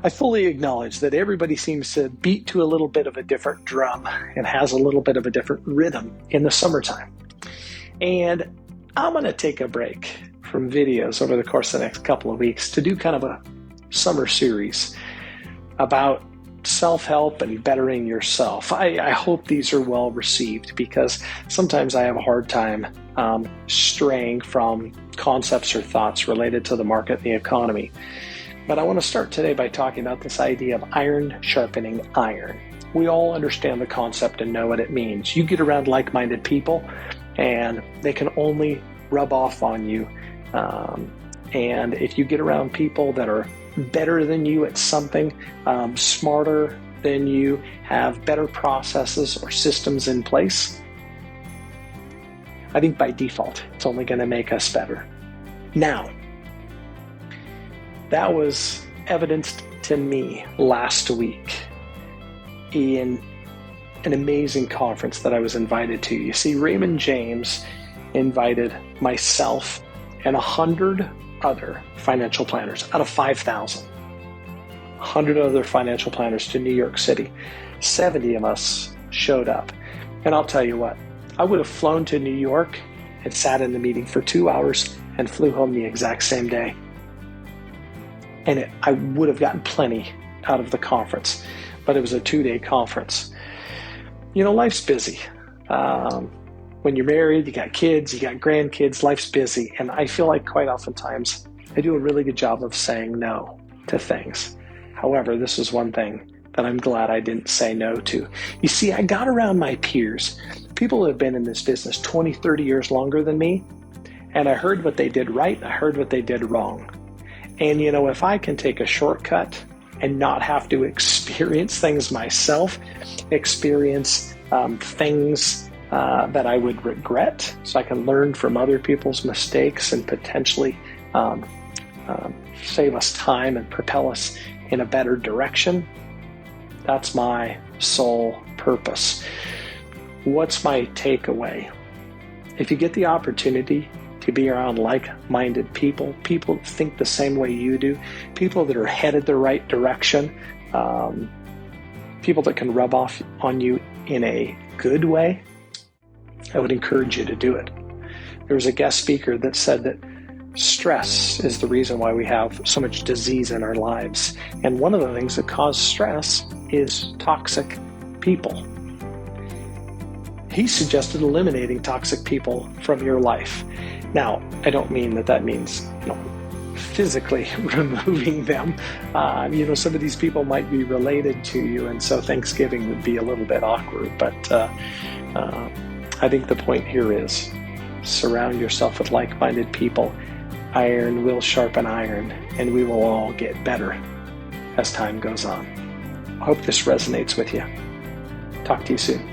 I fully acknowledge that everybody seems to beat to a little bit of a different drum and has a little bit of a different rhythm in the summertime. And I'm going to take a break from videos over the course of the next couple of weeks to do kind of a summer series about self-help and bettering yourself. I hope these are well received because sometimes I have a hard time straying from concepts or thoughts related to the market and the economy. But I want to start today by talking about this idea of iron sharpening iron. We all understand the concept and know what it means. You get around like-minded people and they can only rub off on you. And if you get around people that are better than you at something, smarter than you, have better processes or systems in place, I think by default, it's only going to make us better. Now, that was evidenced to me last week in an amazing conference that I was invited to. You see, Raymond James invited myself and 100 other financial planners out of 5,000. 100 other financial planners to New York City. 70 of us showed up. And I'll tell you what, I would have flown to New York and sat in the meeting for 2 hours and flew home the exact same day. And I would have gotten plenty out of the conference, but it was a 2-day conference. You know, life's busy. When you're married, you got kids, you got grandkids, life's busy. And I feel like quite oftentimes I do a really good job of saying no to things. However, this is one thing that I'm glad I didn't say no to. You see, I got around my peers, people who have been in this business 20, 30 years longer than me, and I heard what they did right, and I heard what they did wrong. And you know, if I can take a shortcut and not have to experience things myself, experience things that I would regret, so I can learn from other people's mistakes and potentially save us time and propel us in a better direction, that's my sole purpose. What's my takeaway? If you get the opportunity to be around like-minded people, people that think the same way you do, people that are headed the right direction, people that can rub off on you in a good way, I would encourage you to do it. There was a guest speaker that said that stress is the reason why we have so much disease in our lives. And one of the things that cause stress is toxic people. He suggested eliminating toxic people from your life. Now, I don't mean that means, physically removing them. Some of these people might be related to you, and so Thanksgiving would be a little bit awkward. But I think the point here is surround yourself with like-minded people. Iron will sharpen iron, and we will all get better as time goes on. I hope this resonates with you. Talk to you soon.